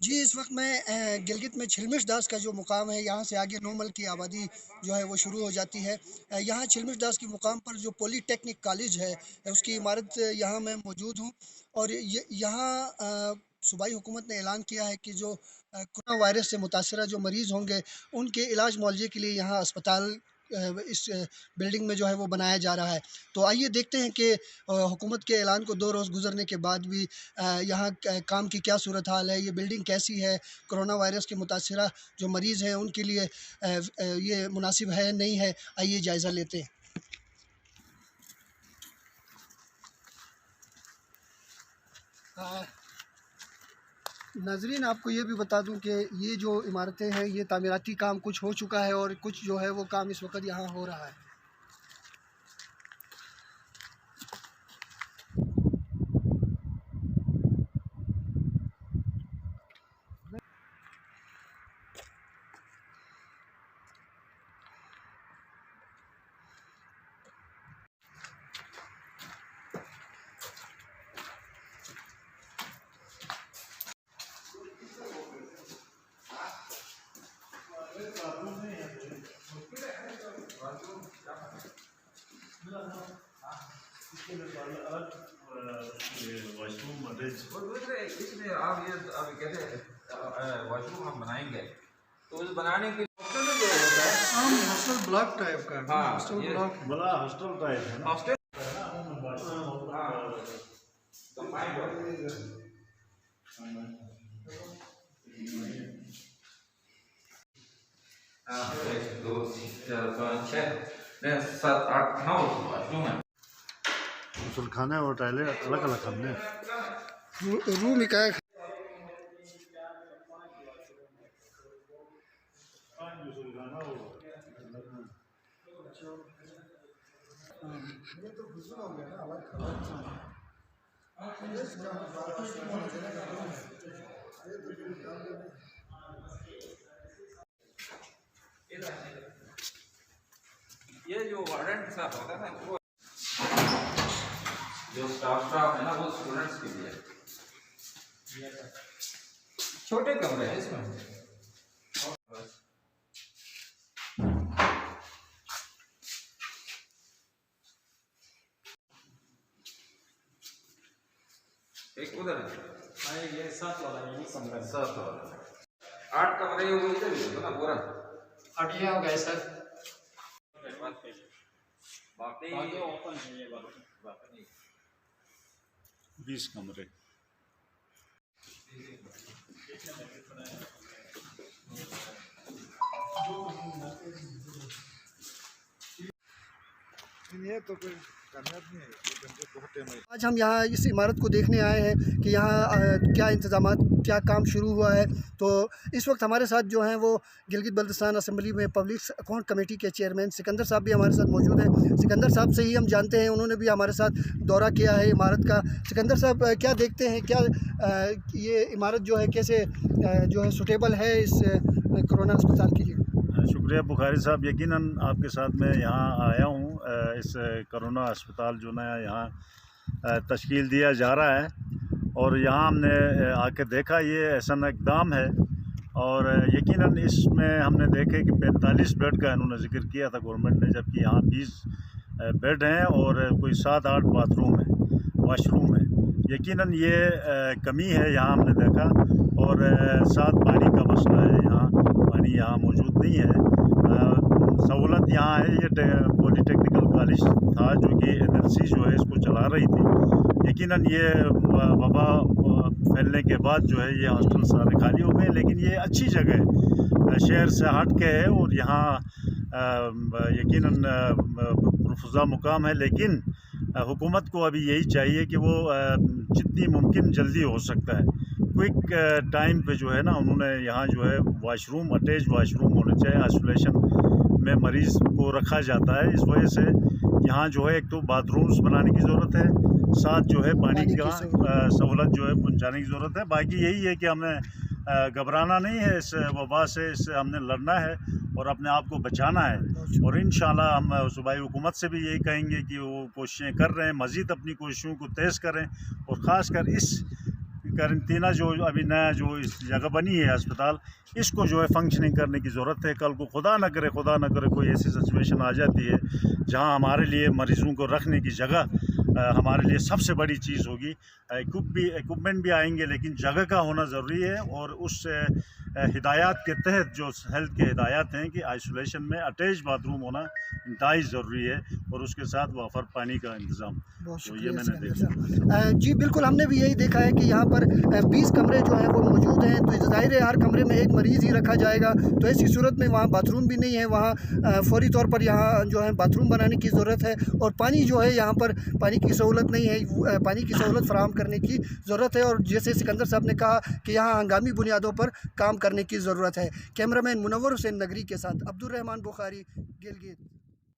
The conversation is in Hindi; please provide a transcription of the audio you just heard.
जी, इस वक़्त मैं गिलगित में छिलमिश दास का जो मुकाम है, यहाँ से आगे 9 मल की आबादी जो है वो शुरू हो जाती है। यहाँ छिलमिश दास के मुकाम पर जो पॉलीटेक्निक कॉलेज है, उसकी इमारत यहाँ मैं मौजूद हूँ और य यहाँ सूबाई हुकूमत ने ऐलान किया है कि जो कोरोना वायरस से मुतासिरा जो मरीज़ होंगे, उनके इलाज मुआलजे के लिए यहाँ अस्पताल इस बिल्डिंग में जो है वो बनाया जा रहा है। तो आइए देखते हैं कि हुकूमत के ऐलान को 2 रोज़ गुज़रने के बाद भी यहाँ काम की क्या सूरत हाल है, ये बिल्डिंग कैसी है, कोरोना वायरस के मुतासिरा जो मरीज़ हैं उनके लिए ये मुनासिब है नहीं है, आइए जायज़ा लेते हैं। नाज़रीन, आपको ये भी बता दूं कि ये जो इमारतें हैं ये तामीराती काम कुछ हो चुका है और कुछ जो है वो काम इस वक्त यहाँ हो रहा है। Washroom attach. और दूसरे इसमें आप ये अभी कहते हैं वॉशरूम हम बनाएंगे तो उस बनाने के हॉस्टल में जो होता है हम हॉस्टल ब्लॉक टाइप का हाँ हॉस्टल ये ब्लॉक बड़ा हॉस्टल टाइप है ना। हॉस्टल हाँ कंबाइंड एक दो तीन चार पाँच छः सात आठ नौ वॉशरूम है। गुसलखाना और टॉयलेट अलग अलग हमने। रूम इकाए ये जो वार्डन के साथ होता है ना वो जो स्टाफ है ना वो स्टूडेंट्स के लिए छोटे कमरे हैं इसमें। एक उधर है ये सात वाला यही कमरा है। 7 वाला 8 कमरे वो इधर ही होगा ना पूरा। 8 ये हो गए सर। बाकी बाकी ओपन है ये बाकी 20 कमरे। ये तो कोई आज हम यहाँ इस इमारत को देखने आए हैं कि यहाँ क्या इंतज़ामात क्या काम शुरू हुआ है। तो इस वक्त हमारे साथ जो हैं वो गिलगित बल्तिस्तान असम्बली में पब्लिक अकाउंट कमेटी के चेयरमैन सिकंदर साहब भी हमारे साथ मौजूद हैं। सिकंदर साहब से ही हम जानते हैं, उन्होंने भी हमारे साथ दौरा किया है इमारत का। सिकंदर साहब, क्या देखते हैं, क्या ये इमारत जो है कैसे जो है सूटेबल है इस कोरोना अस्पताल के लिए? शुक्रिया बुखारी साहब। यकीनन आपके साथ मैं यहाँ आया हूँ। इस कोरोना अस्पताल जो नया यहाँ तश्कील दिया जा रहा है और यहाँ हमने आके देखा ये ऐसा इक़दाम है और यकीनन इसमें हमने देखे कि 45 बेड का इन्होंने ज़िक्र किया था गवर्नमेंट ने, जबकि यहाँ 20 बेड हैं और कोई 7-8 बाथरूम है, वाशरूम है। यकीनन ये कमी है यहाँ हमने देखा। और साथ पानी का मसला है, यहाँ पानी यहाँ मौजूद नहीं है। सहूलत यहाँ है, ये पॉलीटेक्निकल कॉलेज था जो कि NLC जो है इसको चला रही थी। यकीनन ये वबा फैलने के बाद जो है ये हॉस्टल सारे खाली हो गए, लेकिन ये अच्छी जगह है, शहर से हट के है और यहाँ यकीनन पुरफ़ुज़ा मुकाम है। लेकिन हुकूमत को अभी यही चाहिए कि वो जितनी मुमकिन जल्दी हो सकता है क्विक टाइम पे जो है ना, उन्होंने यहाँ जो है वाशरूम अटैच वाशरूम होने चाहिए। आइसोलेशन में मरीज़ को रखा जाता है, इस वजह से यहाँ जो है एक तो बाथरूम्स बनाने की ज़रूरत है, साथ जो है पानी का सहूलत जो है पहुँचाने की ज़रूरत है। बाकी यही है कि हमें घबराना नहीं है, इस वबा से इससे हमने लड़ना है और अपने आप को बचाना है। और इंशाल्लाह हम सूबाई हुकूमत से भी यही कहेंगे कि वो कोशिशें कर रहे हैं, मज़ीद अपनी कोशिशों को तेज़ करें और ख़ासकर इस करंटीना जो अभी नया जो इस जगह बनी है अस्पताल, इसको जो है फंक्शनिंग करने की ज़रूरत है। कल को खुदा न करे कोई ऐसी सिचुएशन आ जाती है जहां हमारे लिए मरीज़ों को रखने की जगह हमारे लिए सबसे बड़ी चीज़ होगी। इक्विपमेंट भी आएंगे, लेकिन जगह का होना ज़रूरी है। और उस हिदायत के तहत जो हेल्थ के हिदायत हैं कि आइसोलेशन में अटैच बाथरूम होना इंतहाई ज़रूरी है, और उसके साथ वाफर पानी का इंतज़ाम। बहुत तो ये शुक्रिया मैंने सिकंदर देखा। साहब। जी बिल्कुल, हमने भी यही देखा है कि यहाँ पर 20 कमरे जो हैं वो मौजूद हैं, तो जाहिर है हर कमरे में एक मरीज़ ही रखा जाएगा। तो ऐसी सूरत में वहाँ बाथरूम भी नहीं है, वहाँ फौरी तौर पर यहाँ जो है बाथरूम बनाने की ज़रूरत है। और पानी जो है यहाँ पर पानी की सहूलत नहीं है, पानी की सहूलत फराहम करने की ज़रूरत है। और जैसे सिकंदर साहब ने कहा कि यहाँ हंगामी बुनियादों पर काम करने की ज़रूरत है। कैमरामैन मुनव्वर हुसैन नगरी के साथ अब्दुल रहमान बुखारी, गिलगित।